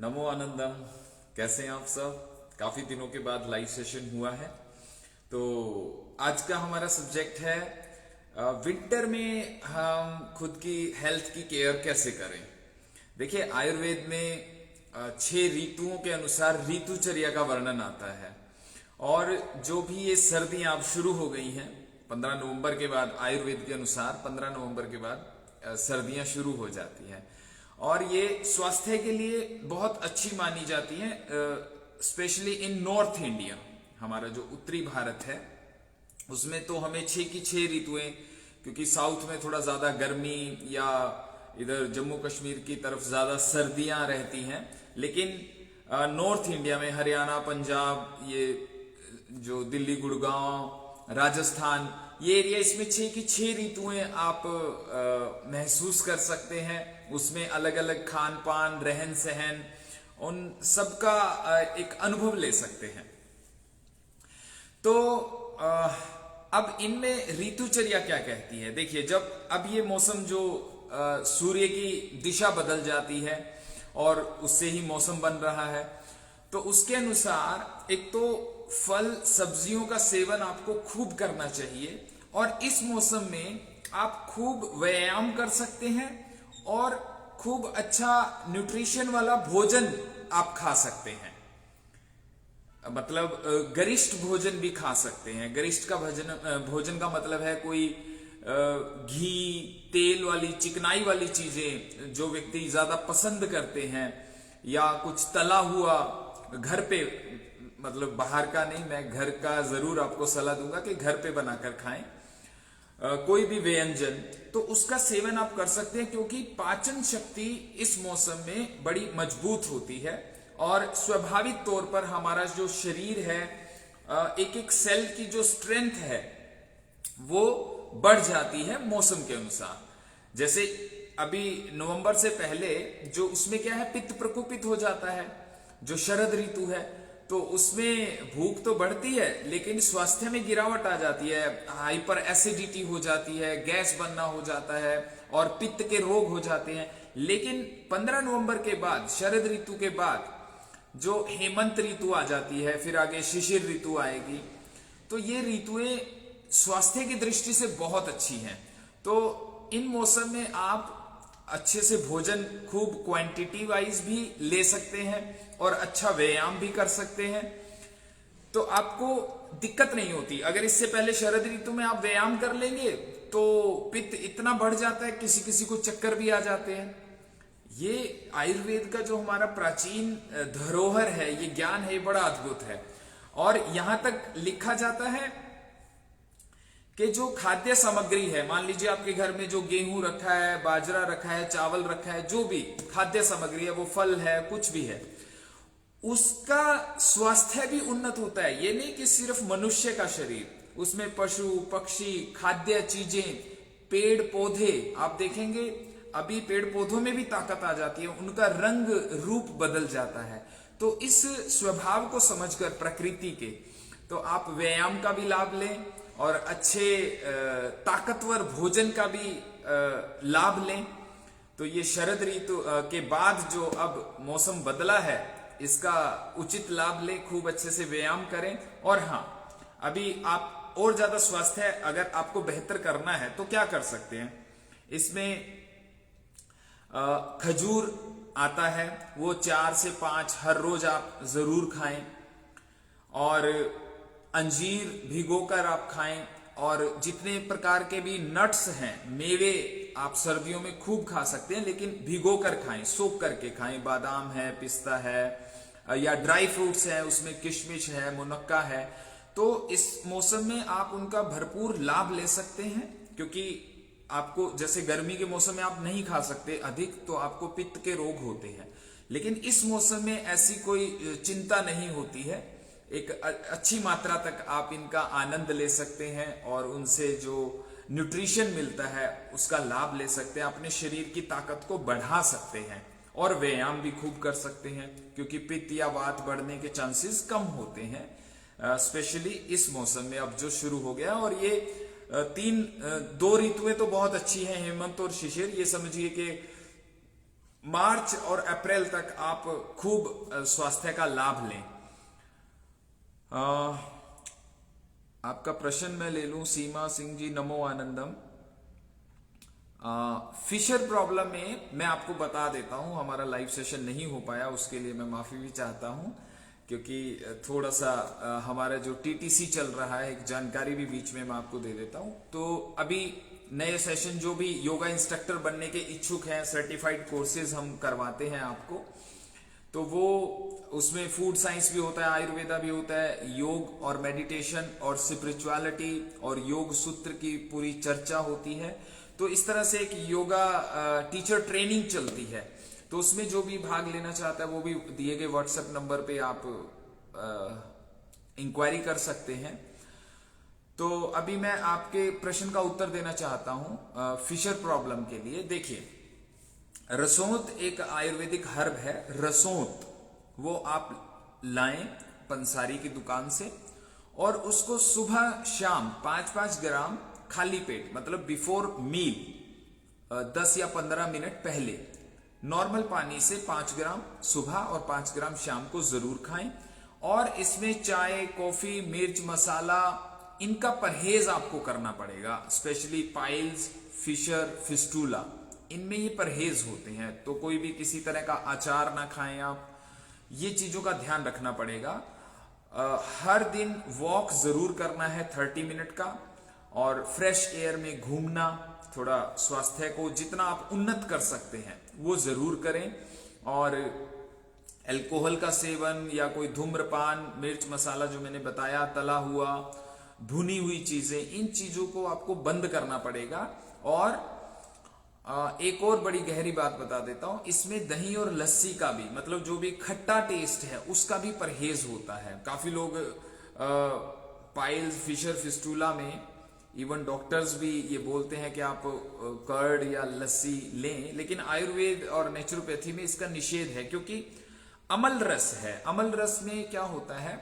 नमो आनंदम। कैसे हैं आप सब? काफी दिनों के बाद लाइव सेशन हुआ है। तो आज का हमारा सब्जेक्ट है विंटर में हम खुद की हेल्थ की केयर कैसे करें। देखिए, आयुर्वेद में 6 ऋतुओं के अनुसार ऋतुचर्या का वर्णन आता है। और जो भी ये सर्दियां अब शुरू हो गई हैं 15 नवंबर के बाद, आयुर्वेद के अनुसार 15 नवंबर के बाद सर्दियां शुरू हो जाती हैं और ये स्वास्थ्य के लिए बहुत अच्छी मानी जाती हैं, स्पेशली इन नॉर्थ इंडिया। हमारा जो उत्तरी भारत है उसमें तो हमें 6 ऋतुएं, क्योंकि साउथ में थोड़ा ज्यादा गर्मी या इधर जम्मू कश्मीर की तरफ ज्यादा सर्दियां रहती हैं, लेकिन नॉर्थ इंडिया में हरियाणा, पंजाब, ये जो दिल्ली, गुड़गांव, राजस्थान, ये एरिया, इसमें 6 ऋतुएं आप महसूस कर सकते हैं। उसमें अलग अलग खान पान, रहन सहन, उन सबका एक अनुभव ले सकते हैं। तो अब इनमें ऋतुचर्या क्या कहती है। देखिए, जब अब ये मौसम जो सूर्य की दिशा बदल जाती है और उससे ही मौसम बन रहा है, तो उसके अनुसार एक तो फल सब्जियों का सेवन आपको खूब करना चाहिए और इस मौसम में आप खूब व्यायाम कर सकते हैं और खूब अच्छा न्यूट्रिशन वाला भोजन आप खा सकते हैं। मतलब गरिष्ठ भोजन भी खा सकते हैं। गरिष्ठ का भोजन का मतलब है कोई घी, तेल वाली, चिकनाई वाली चीजें जो व्यक्ति ज्यादा पसंद करते हैं, या कुछ तला हुआ घर पे, मतलब बाहर का नहीं, मैं घर का जरूर आपको सलाह दूंगा कि घर पे बनाकर खाएं। कोई भी व्यंजन, तो उसका सेवन आप कर सकते हैं, क्योंकि पाचन शक्ति इस मौसम में बड़ी मजबूत होती है और स्वाभाविक तौर पर हमारा जो शरीर है, एक एक सेल की जो स्ट्रेंथ है वो बढ़ जाती है मौसम के अनुसार। जैसे अभी नवंबर से पहले जो उसमें क्या है, पित्त प्रकोपित हो जाता है, जो शरद ऋतु है, तो उसमें भूख तो बढ़ती है लेकिन स्वास्थ्य में गिरावट आ जाती है, हाइपर एसिडिटी हो जाती है, गैस बनना हो जाता है और पित्त के रोग हो जाते हैं। लेकिन 15 नवंबर के बाद, शरद ऋतु के बाद जो हेमंत ऋतु आ जाती है, फिर आगे शिशिर ऋतु आएगी, तो ये ऋतुएं स्वास्थ्य की दृष्टि से बहुत अच्छी हैं। तो इन मौसम में आप अच्छे से भोजन खूब क्वांटिटी वाइज भी ले सकते हैं और अच्छा व्यायाम भी कर सकते हैं, तो आपको दिक्कत नहीं होती। अगर इससे पहले शरद ऋतु में आप व्यायाम कर लेंगे तो पित्त इतना बढ़ जाता है, किसी किसी को चक्कर भी आ जाते हैं। ये आयुर्वेद का जो हमारा प्राचीन धरोहर है, ये ज्ञान है, बड़ा अद्भुत है। और यहां तक लिखा जाता है कि जो खाद्य सामग्री है, मान लीजिए आपके घर में जो गेहूं रखा है, बाजरा रखा है, चावल रखा है, जो भी खाद्य सामग्री है, वो फल है, कुछ भी है, उसका स्वास्थ्य भी उन्नत होता है। ये नहीं कि सिर्फ मनुष्य का शरीर, उसमें पशु पक्षी, खाद्य चीजें, पेड़ पौधे, आप देखेंगे अभी पेड़ पौधों में भी ताकत आ जाती है, उनका रंग रूप बदल जाता है। तो इस स्वभाव को समझकर प्रकृति के, तो आप व्यायाम का भी लाभ लें और अच्छे ताकतवर भोजन का भी लाभ लें। तो ये शरद ऋतु के बाद जो अब मौसम बदला है, इसका उचित लाभ लें, खूब अच्छे से व्यायाम करें। और हाँ, अभी आप और ज्यादा स्वास्थ्य अगर आपको बेहतर करना है तो क्या कर सकते हैं, इसमें खजूर आता है, वो 4 से 5 हर रोज आप जरूर खाएं, और अंजीर भिगोकर आप खाएं, और जितने प्रकार के भी नट्स हैं, मेवे, आप सर्दियों में खूब खा सकते हैं, लेकिन भिगोकर खाएं, सोख करके खाएं। बादाम है, पिस्ता है, या ड्राई फ्रूट्स है, उसमें किशमिश है, मुनक्का है। तो इस मौसम में आप उनका भरपूर लाभ ले सकते हैं, क्योंकि आपको जैसे गर्मी के मौसम में आप नहीं खा सकते अधिक, तो आपको पित्त के रोग होते हैं, लेकिन इस मौसम में ऐसी कोई चिंता नहीं होती है। एक अच्छी मात्रा तक आप इनका आनंद ले सकते हैं और उनसे जो न्यूट्रिशन मिलता है उसका लाभ ले सकते हैं, अपने शरीर की ताकत को बढ़ा सकते हैं और व्यायाम भी खूब कर सकते हैं, क्योंकि पित्त या वात बढ़ने के चांसेस कम होते हैं, स्पेशली इस मौसम में अब जो शुरू हो गया। और ये 2 ऋतुएं तो बहुत अच्छी हैं, हेमंत और शिशिर। ये समझिए कि मार्च और अप्रैल तक आप खूब स्वास्थ्य का लाभ लें। आपका प्रश्न मैं ले लूं, सीमा सिंह जी, नमो आनंदम। फिशर प्रॉब्लम में मैं आपको बता देता हूं, हमारा लाइव सेशन नहीं हो पाया, उसके लिए मैं माफी भी चाहता हूं, क्योंकि थोड़ा सा हमारा जो टीटीसी चल रहा है, एक जानकारी भी बीच में मैं आपको दे देता हूं। तो अभी नए सेशन जो भी योगा इंस्ट्रक्टर बनने के इच्छुक हैं, सर्टिफाइड कोर्सेज हम करवाते हैं आपको, तो वो उसमें फूड साइंस भी होता है, आयुर्वेदा भी होता है, योग और मेडिटेशन और स्पिरिचुअलिटी और योग सूत्र की पूरी चर्चा होती है। तो इस तरह से एक योगा टीचर ट्रेनिंग चलती है। तो उसमें जो भी भाग लेना चाहता है वो भी दिए गए व्हाट्सएप नंबर पे आप इंक्वायरी कर सकते हैं। तो अभी मैं आपके प्रश्न का उत्तर देना चाहता हूं फिशर प्रॉब्लम के लिए। देखिए, रसोंत एक आयुर्वेदिक हर्ब है। रसोंत वो आप लाएं पंसारी की दुकान से, और उसको सुबह शाम 5-5 ग्राम खाली पेट, मतलब बिफोर मील 10 या 15 मिनट पहले नॉर्मल पानी से 5 ग्राम सुबह और 5 ग्राम शाम को जरूर खाएं। और इसमें चाय, कॉफी, मिर्च, मसाला, इनका परहेज आपको करना पड़ेगा। स्पेशली पाइल्स, फिशर, फिस्टूला, इनमें ये परहेज होते हैं। तो कोई भी किसी तरह का अचार ना खाएं आप, ये चीजों का ध्यान रखना पड़ेगा। हर दिन वॉक जरूर करना है 30 मिनट का, और फ्रेश एयर में घूमना, थोड़ा स्वास्थ्य को जितना आप उन्नत कर सकते हैं वो जरूर करें। और अल्कोहल का सेवन या कोई धूम्रपान, मिर्च मसाला जो मैंने बताया, तला हुआ, भुनी हुई चीजें, इन चीजों को आपको बंद करना पड़ेगा। और एक और बड़ी गहरी बात बता देता हूं, इसमें दही और लस्सी का भी, मतलब जो भी खट्टा टेस्ट है उसका भी परहेज होता है। काफी लोग पाइल्स, फिशर, फिस्टूला में इवन डॉक्टर्स भी ये बोलते हैं कि आप कर्ड या लस्सी लें, लेकिन आयुर्वेद और नेचुरोपैथी में इसका निषेध है, क्योंकि अमल रस है। अमल रस में क्या होता है,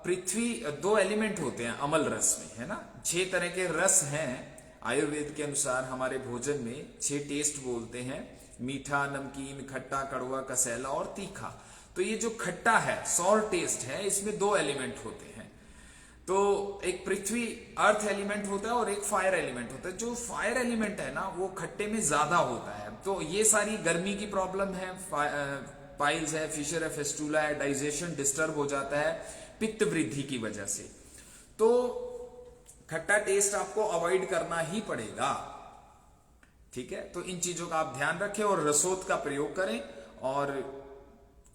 पृथ्वी, 2 एलिमेंट होते हैं अमल रस में, है ना। 6 तरह के रस हैं आयुर्वेद के अनुसार। हमारे भोजन में 6 टेस्ट बोलते हैं, मीठा, नमकीन, खट्टा, कड़वा, कसैला और तीखा। तो ये जो खट्टा है, सॉर टेस्ट है, इसमें 2 एलिमेंट होते हैं। तो एक पृथ्वी अर्थ एलिमेंट होता है और एक फायर एलिमेंट होता है। जो फायर एलिमेंट है ना, वो खट्टे में ज्यादा होता है। तो ये सारी गर्मी की प्रॉब्लम है, पाइल्स है, फिशर है, फेस्टूला है, डाइजेशन डिस्टर्ब हो जाता है पित्त वृद्धि की वजह से। तो खट्टा टेस्ट आपको अवॉइड करना ही पड़ेगा, ठीक है। तो इन चीजों का आप ध्यान रखें और रसोत का प्रयोग करें, और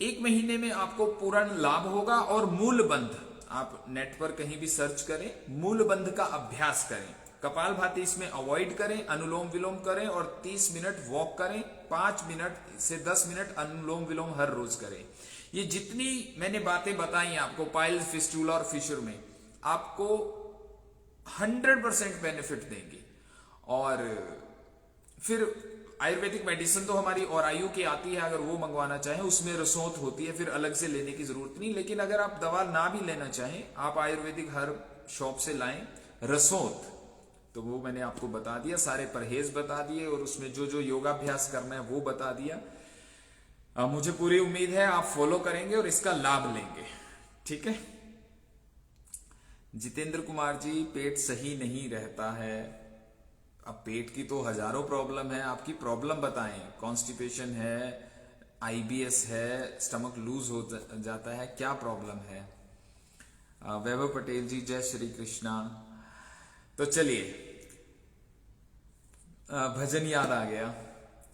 1 महीने में आपको पूर्ण लाभ होगा। और मूलबंध आप नेट पर कहीं भी सर्च करें, मूलबंध का अभ्यास करें, कपालभाति इसमें अवॉइड करें, अनुलोम विलोम करें और 30 मिनट वॉक करें, 5 मिनट से 10 मिनट अनुलोम विलोम हर रोज करें। ये जितनी मैंने बातें बताई आपको पाइल्स, फिस्टूला और फिशर में, आपको 100% बेनिफिट देंगे। और फिर आयुर्वेदिक मेडिसिन तो हमारी और आयु की आती है, अगर वो मंगवाना चाहें उसमें रसोंत होती है, फिर अलग से लेने की जरूरत नहीं। लेकिन अगर आप दवा ना भी लेना चाहें, आप आयुर्वेदिक हर्ब शॉप से लाएं रसोंत, तो वो मैंने आपको बता दिया, सारे परहेज बता दिए, और उसमें जो जो योगाभ्यास करना है वो बता दिया। मुझे पूरी उम्मीद है आप फॉलो करेंगे और इसका लाभ लेंगे, ठीक है। जितेंद्र कुमार जी, पेट सही नहीं रहता है। अब पेट की तो हजारों प्रॉब्लम है, आपकी प्रॉब्लम बताएं। कॉन्स्टिपेशन है, आईबीएस है, स्टमक लूज हो जाता है, क्या प्रॉब्लम है। वैभव पटेल जी, जय श्री कृष्णा। तो चलिए, भजन याद आ गया।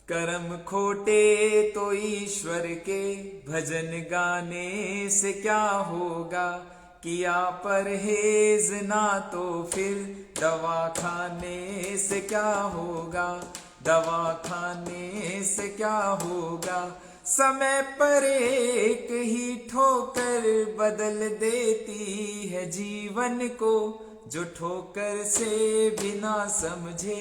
कर्म खोटे तो ईश्वर के, भजन गाने से क्या होगा। किया परहेज ना तो फिर दवा खाने से क्या होगा। दवा खाने से क्या होगा। समय पर एक ही ठोकर बदल देती है जीवन को। जो ठोकर से बिना समझे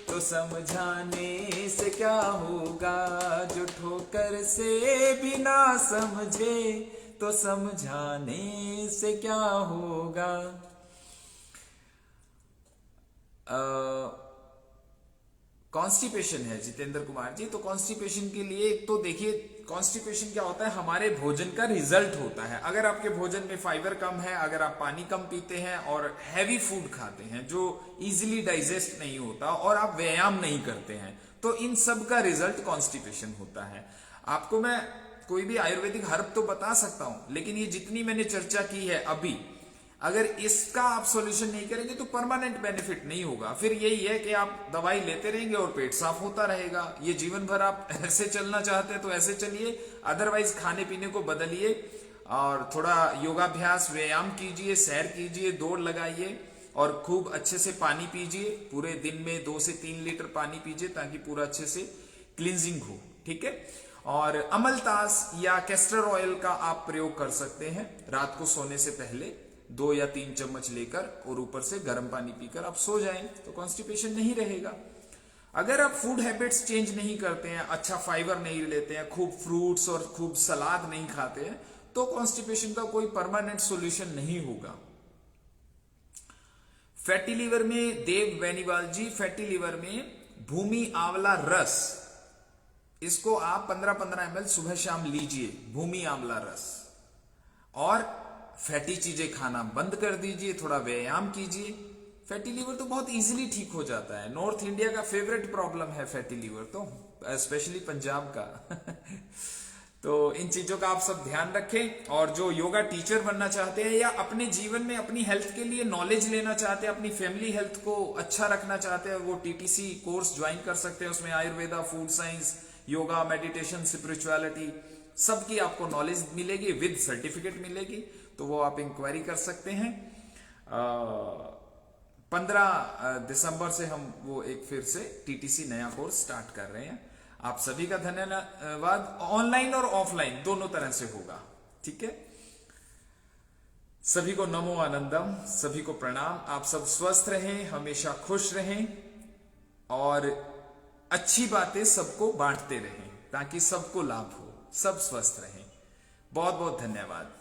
तो समझाने से क्या होगा। जो ठोकर से बिना समझे तो समझाने से क्या होगा। कॉन्स्टिपेशन है जितेंद्र कुमार जी, तो कॉन्स्टिपेशन के लिए एक तो देखिए कॉन्स्टिपेशन क्या होता है, हमारे भोजन का रिजल्ट होता है। अगर आपके भोजन में फाइबर कम है, अगर आप पानी कम पीते हैं और हैवी फूड खाते हैं जो इजीली डाइजेस्ट नहीं होता और आप व्यायाम नहीं करते हैं, तो इन सब का रिजल्ट कॉन्स्टिपेशन होता है। आपको मैं कोई भी आयुर्वेदिक हर्ब तो बता सकता हूं, लेकिन ये जितनी मैंने चर्चा की है अभी, अगर इसका आप सॉल्यूशन नहीं करेंगे तो परमानेंट बेनिफिट नहीं होगा। फिर यही है कि आप दवाई लेते रहेंगे और पेट साफ होता रहेगा। ये जीवन भर आप ऐसे चलना चाहते हैं तो ऐसे चलिए, अदरवाइज खाने पीने को बदलिए और थोड़ा योगाभ्यास व्यायाम कीजिए, सैर कीजिए, दौड़ लगाइए और खूब अच्छे से पानी पीजिए। पूरे दिन में 2 से 3 लीटर पानी पीजिए ताकि पूरा अच्छे से क्लींजिंग हो, ठीक है। और अमलतास या कैस्टर ऑयल का आप प्रयोग कर सकते हैं रात को सोने से पहले 2 या 3 चम्मच लेकर, और ऊपर से गर्म पानी पीकर आप सो जाएं तो कॉन्स्टिपेशन नहीं रहेगा। अगर आप फूड हैबिट्स चेंज नहीं करते हैं, अच्छा फाइबर नहीं लेते हैं, खूब फ्रूट्स और खूब सलाद नहीं खाते हैं, तो कॉन्स्टिपेशन का कोई परमानेंट सॉल्यूशन नहीं होगा। फैटी लीवर में देव बेनीवाल जी, फैटी लीवर में भूमि आंवला रस, इसको आप 15-15 ml सुबह शाम लीजिए, भूमि आंवला रस, और फैटी चीजें खाना बंद कर दीजिए, थोड़ा व्यायाम कीजिए। फैटी लीवर तो बहुत इजीली ठीक हो जाता है। नॉर्थ इंडिया का फेवरेट प्रॉब्लम है फैटी लीवर, तो स्पेशली पंजाब का तो इन चीजों का आप सब ध्यान रखें। और जो योगा टीचर बनना चाहते हैं या अपने जीवन में अपनी हेल्थ के लिए नॉलेज लेना चाहते हैं, अपनी फैमिली हेल्थ को अच्छा रखना चाहते हैं, वो टीटीसी कोर्स ज्वाइन कर सकते हैं। उसमें Ayurveda, food science, yoga, meditation, spirituality, सबकी आपको नॉलेज मिलेगी, विद सर्टिफिकेट मिलेगी। तो वो आप इंक्वायरी कर सकते हैं। 15 दिसंबर से हम वो एक फिर से टीटीसी नया कोर्स स्टार्ट कर रहे हैं। आप सभी का धन्यवाद। ऑनलाइन और ऑफलाइन दोनों तरह से होगा, ठीक है। सभी को नमो आनंदम, सभी को प्रणाम। आप सब स्वस्थ रहें, हमेशा खुश रहें और अच्छी बातें सबको बांटते रहें ताकि सबको लाभ हो, सब स्वस्थ रहें। बहुत बहुत धन्यवाद।